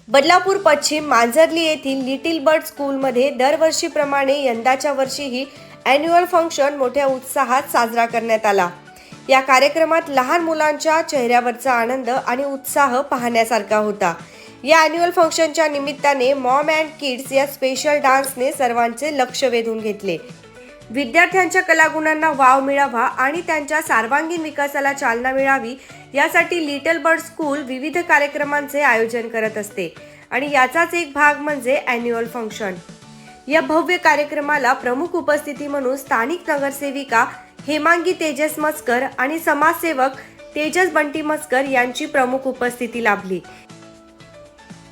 बदलापूर पश्चिम मांजर्ली येथील little bird स्कूलमध्ये दरवर्षीप्रमाणे यंदाच्या वर्षीही ॲन्युअल फंक्शन मोठ्या उत्साहात साजरा करण्यात आला। या कार्यक्रमात लहान मुलांच्या चेहऱ्यावरचा आनंद आणि उत्साह पाहण्यासारखा होता। या ॲन्युअल फंक्शनच्या निमित्ताने मॉम अँड किड्स या स्पेशल डान्सने सर्वांचे लक्ष वेधून घेतले। विद्यार्थ्यांच्या कलागुणांना वाव मिळावा आणि त्यांच्या सर्वांगीण विकासाला चालना मिळावी यासाठी लिटिल बर्ड स्कूल विविध कार्यक्रमांचे आयोजन करत असते आणि याचाच एक भाग म्हणजे ॲन्युअल फंक्शन। या भव्य कार्यक्रमाला प्रमुख उपस्थिती म्हणून स्थानिक नगरसेविका हेमांगी तेजस मस्कर आणि समाजसेवक तेजस बंटी मस्कर यांची प्रमुख उपस्थिती लाभली।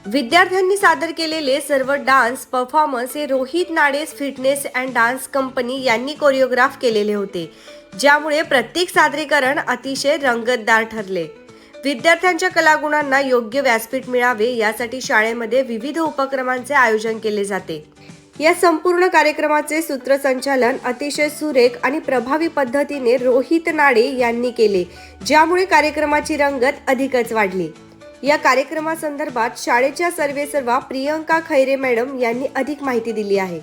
विद्यार्थ्यांनी सादर केलेले सर्व डान्स परफॉर्मन्स हे Rohit Nades fitness and dance company यांनी कोरिओग्राफ केलेले होते, ज्यामुळे प्रत्येक सादरीकरण अतिशय रंगतदार ठरले। विद्यार्थ्यांच्या कलागुणांना योग्य व्यासपीठ मिळावे यासाठी शाळेमध्ये विविध उपक्रमांचे आयोजन केले जाते। या संपूर्ण कार्यक्रमाचे सूत्रसंचालन अतिशय सुरेख आणि प्रभावी पद्धतीने रोहित नाडे यांनी केले, ज्यामुळे कार्यक्रमाची रंगत अधिकच वाढली। या कार्यक्रमासंदर्भात शाळेच्या सर्वेसर्वा प्रियंका खैरे मॅडम यांनी अधिक माहिती दिली आहे।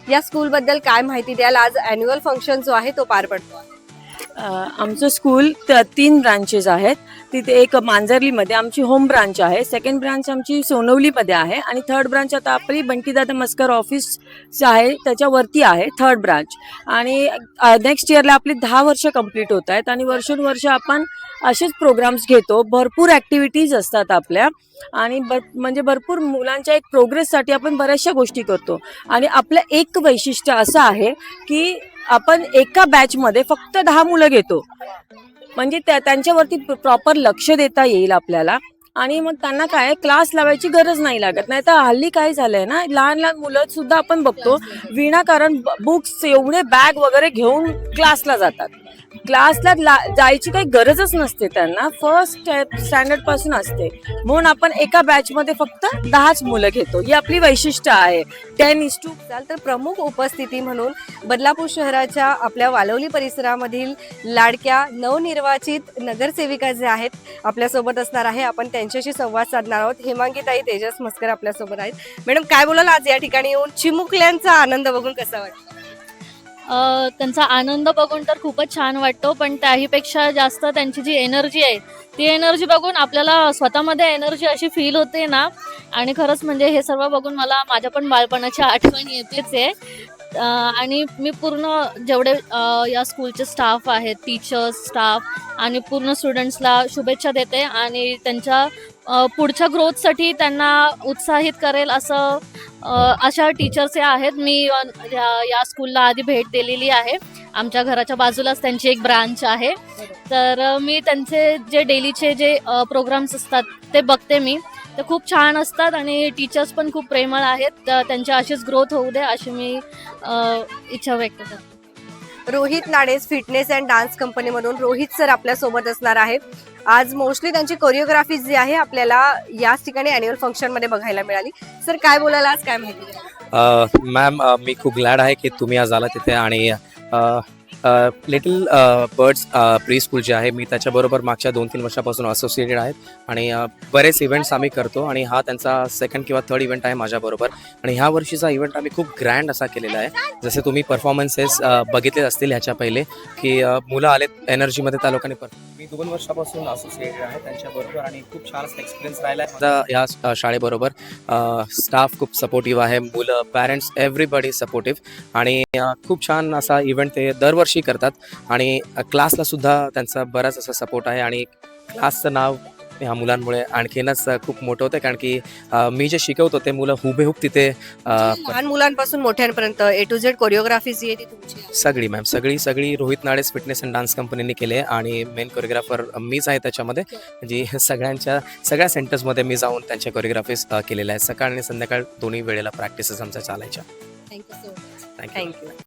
या स्कूल बद्दल काय माहिती द्याल? आज ॲन्युअल फंक्शन जो आहे तो पार पडतो। आमचं स्कूल 3 ब्रांचेस आहेत। तिथे एक मांजर्लीमध्ये आमची होम ब्रांच आहे, सेकंड ब्रांच आमची सोनवलीमध्ये आहे आणि थर्ड ब्रांच आता आपली बंटीदादा मस्कर ऑफिस आहे त्याच्यावरती आहे थर्ड ब्रांच। आणि नेक्स्ट इयरला आपली 10 वर्ष कंप्लीट होत आहेत आणि वर्षोनवर्ष आपण असेच प्रोग्राम्स घेतो। भरपूर ॲक्टिव्हिटीज असतात आपल्या आणि म्हणजे भरपूर मुलांच्या एक प्रोग्रेससाठी आपण बऱ्याचशा गोष्टी करतो। आणि आपलं एक वैशिष्ट्य असं आहे की आपण एका बॅचमध्ये फक्त 10 मुलं घेतो, म्हणजे त्यांच्यावरती प्रॉपर लक्ष देता येईल आपल्याला आणि मग त्यांना काय क्लास लावायची गरज नाही लागत। नाही तर हल्ली काय झालंय ना, लहान लहान मुलं सुद्धा आपण बघतो विनाकारण बुक्स एवढे बॅग वगैरे घेऊन क्लासला जातात। क्लासला जायची काही गरजच नसते, त्यांना फर्स्ट स्टँडर्ड पासून असते, म्हणून आपण एका बॅचमध्ये फक्त 10च मुलं घेतो। ही आपली वैशिष्ट्य आहे 10:2। तर प्रमुख उपस्थिती म्हणून बदलापूर शहराच्या आपल्या वालवली परिसरामधील लाडक्या नवनिर्वाचित नगरसेविका जे आहेत आपल्यासोबत असणार आहे। आपण त्यांच्याशी संवाद साधणार आहोत। हेमांगीताई तेजस मस्कर आपल्यासोबत आहेत। मॅडम, काय बोलाल आज या ठिकाणी येऊन चिमुकल्यांचा आनंद बघून कसा वाटतो? त्यांचा आनंद बघून तर खूपच छान वाटतो, पण त्याहीपेक्षा जास्त त्यांची जी एनर्जी आहे ती एनर्जी बघून आपल्याला स्वतःमध्ये एनर्जी अशी फील होते ना। आणि खरंच म्हणजे हे सर्व बघून मला माझ्या पण बालपणाची आठवण येतेच आहे। आणि मी पूर्ण जेवढे या स्कूलचे स्टाफ आहेत, टीचर्स, स्टाफ आणि पूर्ण स्टुडंट्सला शुभेच्छा देते आणि त्यांच्या पुढच्या ग्रोथसाठी त्यांना उत्साहित करेल असं अशा टीचर्स आहेत। मी या स्कूलला आधी भेट दिलेली आहे, आमच्या घराच्या बाजूलाच त्यांची एक ब्रांच आहे। तर मी त्यांचे जे डेलीचे जे प्रोग्राम्स असतात ते बघते मी, ते खूप छान असतात आणि टीचर्स पण खूप प्रेमळ आहेत। त्यांची अशीच ग्रोथ होऊ दे अशी मी इच्छा व्यक्त करते। Rohit Nades fitness and dance कंपनीमधून रोहित सर आपल्या सोबत असणार आहे। आज मोस्टली त्यांची कोरिओग्राफी जी आहे आपल्याला याच ठिकाणी ॲन्युअल फंक्शन मध्ये बघायला मिळाली। सर, काय बोलायला आज काय माहिती? मॅम, मी खूप ग्लॅड आहे की तुम्ही आज आला तिथे आणि लिटिल बर्ड्स प्री स्कूल जे आहे मी त्याच्याबरोबर मागच्या 2-3 वर्षापासून असोसिएटेड आहेत आणि बरेच इव्हेंट्स आम्ही करतो आणि हा त्यांचा सेकंड किंवा थर्ड इव्हेंट आहे माझ्याबरोबर। आणि ह्या वर्षीचा इव्हेंट आम्ही खूप ग्रँड असा केलेला आहे। जसे तुम्ही परफॉर्मन्सेस बघितले असतील ह्याच्या पहिले की मुलं आलेत एनर्जीमध्ये, त्या लोकांनी मी 2 वर्षापासून असोसिएटेड आहे त्यांच्याबरोबर आणि खूप छान असा एक्सपिरियन्स राहिला आहे ह्या शाळेबरोबर। स्टाफ खूप सपोर्टिव्ह आहे, मुलं, पॅरेंट्स, एव्हरीबडी सपोर्टिव्ह आणि खूप छान असा इव्हेंट ते दरवर्षी करतात आणि क्लासला सुद्धा त्यांचा बराच असा सपोर्ट आहे आणि क्लासचं नाव ह्या मुलांमुळे आणखीनच खूप मोठं होतं, कारण की मी जे शिकवतो ते मुलं हुबेहूब तिथे लहान मुलांपासून मोठ्यांपर्यंत A to Z कोरिओग्राफी जी आहे ती तुमची? सगळी मॅम, सगळी Rohit Nades fitness and dance कंपनीने केली आहे आणि मेन कोरिओग्राफर मीच आहे त्याच्यामध्ये। म्हणजे सगळ्या सेंटर्समध्ये मी जाऊन त्यांच्या कोरिओग्राफीज केलेल्या आहेत। सकाळ आणि संध्याकाळ दोन्ही वेळेला प्रॅक्टिसेस आमच्या चालायच्या। Thank you so much. थँक्यू।